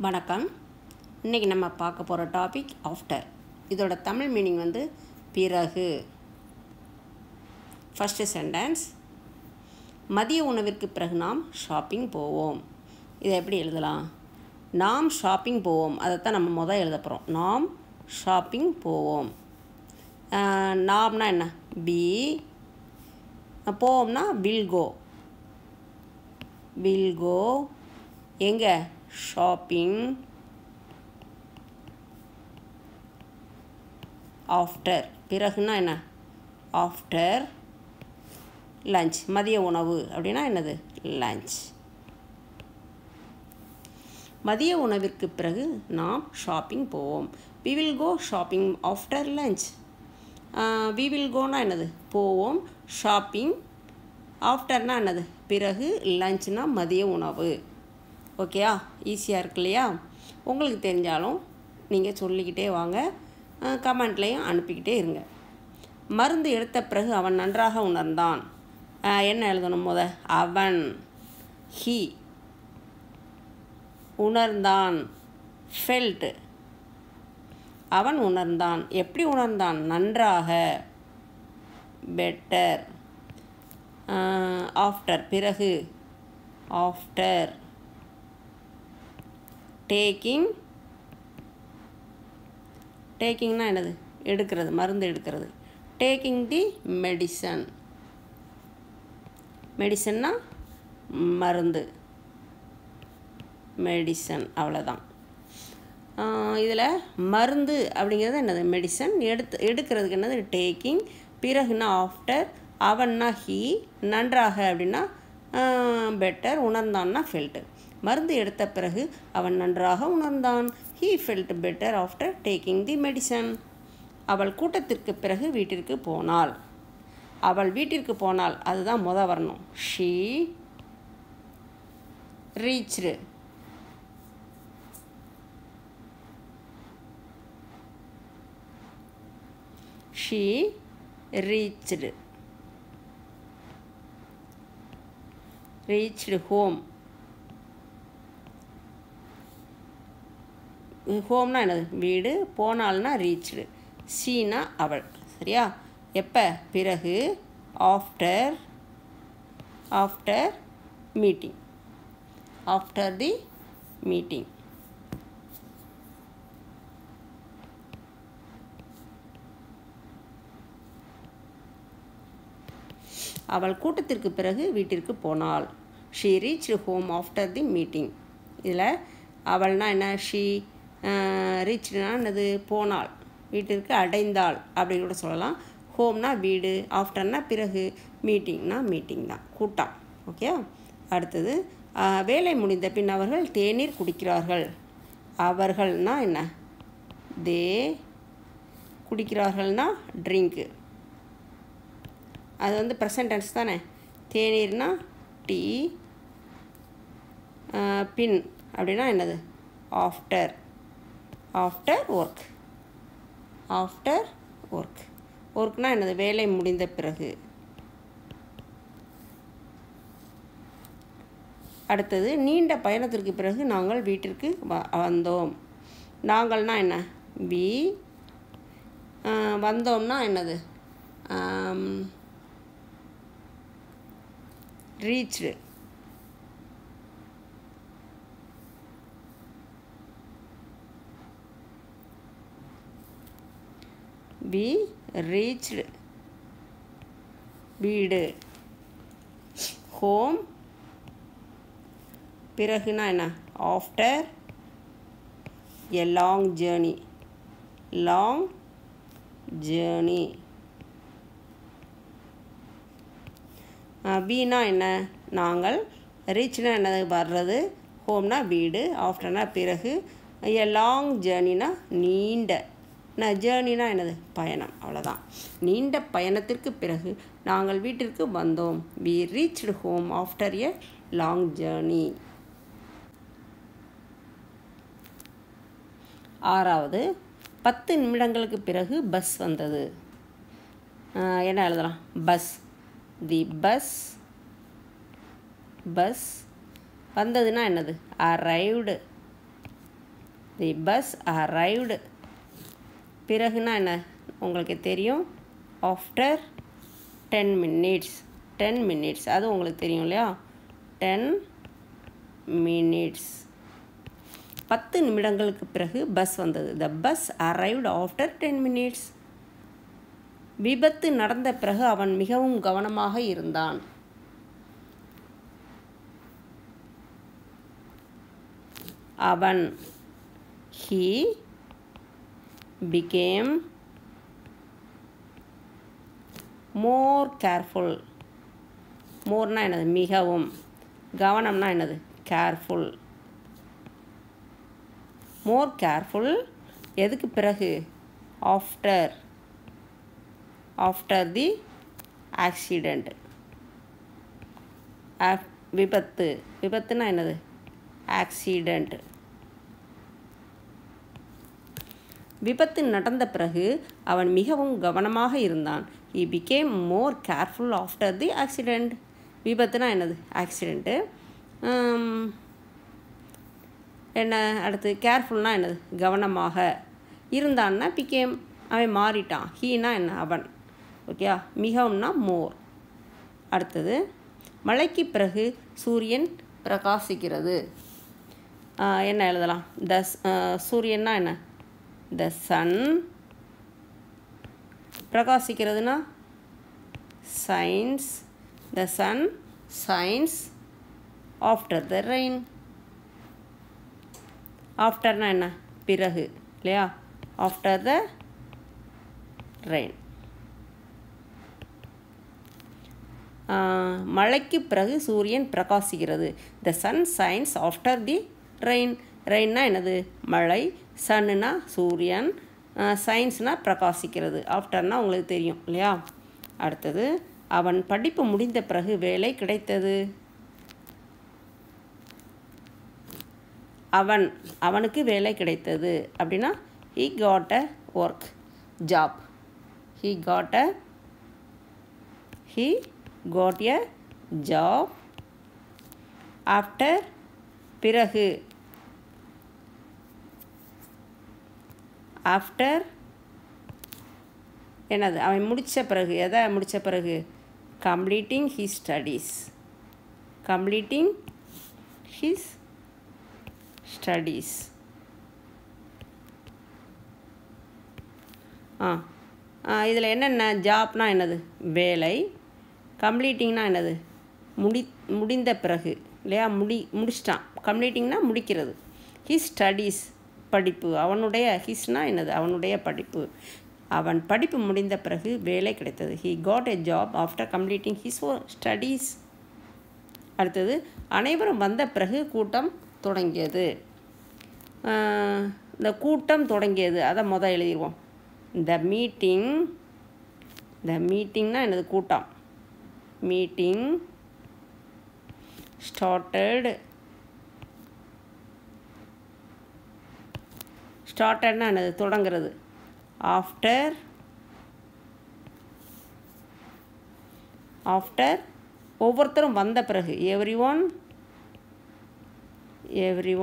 வணக்கம். இன்றைக்கி நம்ம பார்க்க போகிற டாபிக் ஆஃப்டர். இதோட தமிழ் மீனிங் பிறகு. ஃபஸ்ட்டு சென்டென்ஸ், மதிய உணவிற்கு பிறகு நாம் ஷாப்பிங் போவோம். இதை எப்படி எழுதலாம்? நாம் ஷாப்பிங் போவோம், அதைத்தான் நம்ம எழுத போகிறோம். நாம் ஷாப்பிங் போவோம். நாம்னா என்ன? பி. போவோம்னா வில் கோ. வில் கோ எங்கே? ஷாப்பிங். ஆஃப்டர் பிறகுன்னா என்ன? After lunch. மதிய உணவு அப்படின்னா என்னது? லஞ்ச். மதிய உணவிற்கு பிறகு நாம் ஷாப்பிங் போவோம். We will go shopping after lunch. We will gonna என்னது? போவோம். ஷாப்பிங் ஆஃப்டர்னா என்னது? பிறகு. லஞ்ச்னா மதிய உணவு. ஓகேயா? ஈஸியாக இருக்கு இல்லையா? உங்களுக்கு தெரிஞ்சாலும் நீங்கள் சொல்லிக்கிட்டே வாங்க, கமெண்ட்லேயும் அனுப்பிக்கிட்டே இருங்க. மருந்து எடுத்த பிறகு அவன் நன்றாக உணர்ந்தான். என்ன எழுதணும்? அவன். ஹி. உணர்ந்தான். ஃபெல்ட். அவன் உணர்ந்தான். எப்படி உணர்ந்தான்? நன்றாக. பெட்டர். ஆஃப்டர் பிறகு. ஆஃப்டர். டேக்கிங். டேக்கிங்னா என்னது? எடுக்கிறது, மருந்து எடுக்கிறது. டேக்கிங் தி மெடிசன். மெடிசன்னா மருந்து. மெடிசன், அவ்வளோதான். இதில் மருந்து அப்படிங்கிறது என்னது? மெடிசன். எடுக்கிறதுக்கு என்னது? டேக்கிங். பிறகுனா ஆஃப்டர். அவன்னா ஹீ. நன்றாக அப்படின்னா பெட்டர். உணர்ந்தான்னா ஃபெல்ட். மருந்து எடுத்த பிறகு அவன் நன்றாக உணர்ந்தான். He felt better after taking the medicine. அவள் கூட்டத்திற்கு பிறகு வீட்டிற்கு போனாள். அவள் வீட்டிற்கு போனாள், அதுதான் வரணும். She reached. She reached. Reached home. ஹோம்னா என்னது? வீடு. போனால்னா ரீச்டு. சீனா அவள். சரியா? எப்போ? பிறகு. After. After meeting. After the meeting. அவள் கூட்டத்திற்கு பிறகு வீட்டிற்கு போனாள். She reached home after the meeting. இதில் அவள்னா என்ன? ஷீ. ரீச்டுனா என்னது? போனாள், வீட்டிற்கு அடைந்தாள் அப்படின்னு கூட சொல்லலாம். ஹோம்னா வீடு. ஆஃப்டர்னா பிறகு. மீட்டிங்னா மீட்டிங் தான், கூட்டம். ஓகே. அடுத்தது, வேலை முடிந்த பின் அவர்கள் தேநீர் குடிக்கிறார்கள். அவர்கள்னா என்ன? தே. குடிக்கிறார்கள்னா ட்ரிங்க்கு. அது ப்ரெசன்ட் டென்ஸ் தானே. தேநீர்னா டீ. பின் அப்படின்னா என்னது? After. After work. After work. ஒர்க்னா என்னது? வேலை முடிந்த பிறகு. அடுத்தது, நீண்ட பயணத்திற்கு பிறகு நாங்கள் வீட்டிற்கு வந்தோம். நாங்கள்னா என்ன? வி. வந்தோம்னா என்னது? ரீச்டு. we reached வீடு. ஹோம். பிறகுனா என்ன? After a long journey. Long journey. வீனா என்ன? நாங்கள். ரீச்னா என்னது? வர்றது. ஹோம்னா வீடு. ஆஃப்டர்னா பிறகு. a long journeyனா நீண்ட. ஜேர்னினா என்னது? பயணம். அவ்வளோதான். நீண்ட பயணத்திற்கு பிறகு நாங்கள் வீட்டிற்கு வந்தோம். We reached home after a long journey. ஆறாவது, 10 நிமிடங்களுக்கு பிறகு பஸ் வந்தது. என்ன எழுதலாம்? பஸ். தி பஸ். பஸ் வந்ததுன்னா என்னது? அரைவ்டு. The bus arrived. பிறகுனா என்ன உங்களுக்கு தெரியும், ஆஃப்டர் 10 minutes. 10 minutes அது உங்களுக்கு தெரியும் இல்லையா, 10 minutes. 10 நிமிடங்களுக்கு பிறகு பஸ் வந்தது. The bus arrived after 10 minutes. விபத்து நடந்த பிறகு அவன் மிகவும் கவனமாக இருந்தான். அவன் he became more careful. Morna என்னது, மிகவும். கவனம்னா என்னது, கேர்ஃபுல். மோர் கேர்ஃபுல் எதுக்கு பிறகு, ஆஃப்டர். After the accident. விபத்து. விபத்துனா என்னது, ஆக்சிடெண்ட். விபத்து நடந்த பிறகு அவன் மிகவும் கவனமாக இருந்தான். He became more careful after the accident. விபத்துனா என்னது, ஆக்சிடெண்ட்டு. என்ன அடுத்து, கேர்ஃபுல்னா என்னது, கவனமாக இருந்தான்னா பிகேம், அவன் மாறிட்டான். ஹீனா என்ன, அவன். ஓகேயா, மிகவும்னா மோர். அடுத்தது, மழைக்கு பிறகு சூரியன் பிரகாசிக்கிறது. என்ன எழுதலாம், சூரியன்னா என்ன, த சன். பிரகாசிக்கிறதுனா shines. The sun shines after the rain. ஆஃப்டர்னா என்ன, பிறகு இல்லையா, ஆஃப்டர் த ரெயின். மழைக்கு பிறகு சூரியன் பிரகாசிக்கிறது. The sun shines after the rain. ரெயின்னா என்னது, மழை. சன்னுனா சூரியன். சயின்ஸ்னால் பிரகாசிக்கிறது. ஆஃப்டர்னால் உங்களுக்கு தெரியும் இல்லையா. அடுத்தது, அவன் படிப்பு முடிந்த பிறகு வேலை கிடைத்தது. அவனுக்கு வேலை கிடைத்தது அப்படின்னா he got a work job. he got a job after. பிறகு. ஆஃப்டர் என்னது, அவன் முடித்த பிறகு. எதை முடித்த பிறகு, completing his studies. Completing his studies. இதில் என்னென்ன, ஜாப்னா என்னது, வேலை. கம்ப்ளீட்டிங்னா என்னது, முடிந்த பிறகு இல்லையா, முடிச்சிட்டான். கம்ப்ளீட்டிங்னா முடிக்கிறது. ஹிஸ் ஸ்டடீஸ் படிப்பு. அவனுடைய, ஹிஸ்னா என்னது, அவனுடைய படிப்பு. அவன் படிப்பு முடிந்த பிறகு வேலை கிடைத்தது. he got a job after completing his studies. அடுத்தது, அனைவரும் வந்த பிறகு கூட்டம் தொடங்கியது. இந்த கூட்டம் தொடங்கியது அதை முதல் எழுதிடுவோம். த மீட்டிங்னா என்னது, கூட்டம். மீட்டிங் ஸ்டார்டட்னா என்னது, தொடங்கிறது. ஆஃப்டர் ஒவ்வொருத்தரும் வந்த பிறகு. எவ்ரி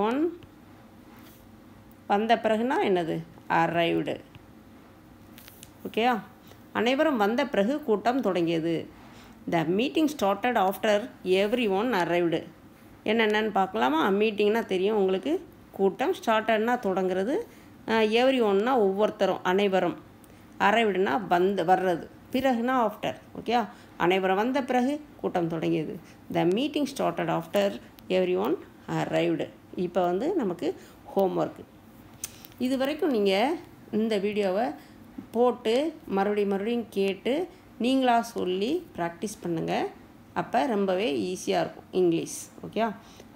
ஒன் வந்த பிறகுனா என்னது, அரைவ்டு. ஓகேயா, அனைவரும் வந்த பிறகு கூட்டம் தொடங்கியது. The meeting started after every one arrived. என்னென்னு பார்க்கலாமா. மீட்டிங்னா தெரியும் உங்களுக்கு, கூட்டம். ஸ்டார்டட்னா தொடங்கிறது. எவ்ரி ஒன்னா ஒவ்வொருத்தரும், அனைவரும். அரைவ்டுனா வர்றது. பிறகுனா ஆஃப்டர். ஓகேயா, அனைவரும் வந்த பிறகு கூட்டம் தொடங்கியது. The meeting started after every one arrived. இப்போ நமக்கு ஹோம்ஒர்க்கு. இது வரைக்கும் நீங்கள் இந்த வீடியோவை போட்டு மறுபடியும் கேட்டு நீங்களாக சொல்லி ப்ராக்டிஸ் பண்ணுங்கள். அப்போ ரொம்பவே ஈஸியாக இருக்கும் இங்கிலீஷ். ஓகே,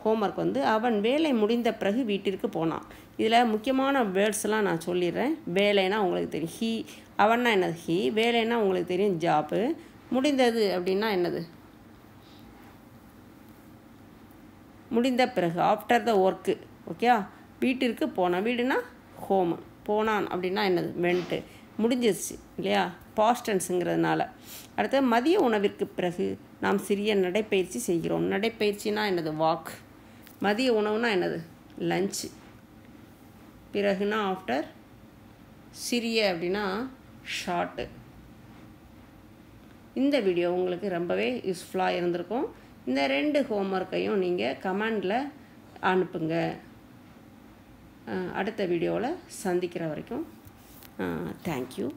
ஹோம்ஒர்க் அவன் வேலை முடிந்த பிறகு வீட்டிற்கு போனான். இதில் முக்கியமான வேர்ட்ஸ்லாம் நான் சொல்லிடுறேன். வேலைன்னா உங்களுக்கு தெரியும், ஹீ. அவன்னா என்னது, ஹீ. வேலைன்னா உங்களுக்கு தெரியும், ஜாப்பு. முடிந்தது அப்படின்னா என்னது, முடிந்த பிறகு, ஆஃப்டர் த ஒர்க்கு. ஓகே, வீட்டிற்கு போனான். வீடுனா ஹோமு. போனான் அப்படின்னா என்னது, வென்ட்டு. முடிஞ்சிருச்சு இல்லையா, பாஸ்ட் டென்ஸுங்கிறதுனால. அடுத்து, மதிய உணவிற்கு பிறகு நாம் சிறிய நடைப்பயிற்சி செய்கிறோம். நடைப்பயிற்சினா என்னது, வாக். மதிய உணவுனா என்னது, லஞ்சு. பிறகுனா ஆஃப்டர், சிறிய அப்படின்னா ஷார்ட்டு. இந்த வீடியோ உங்களுக்கு ரொம்பவே யூஸ்ஃபுல்லாக இருந்திருக்கும். இந்த 2 ஹோம்ஒர்க்கையும் நீங்கள் கமெண்டில் அனுப்புங்க. அடுத்த வீடியோவில் சந்திக்கிற வரைக்கும் தேங்க்யூ.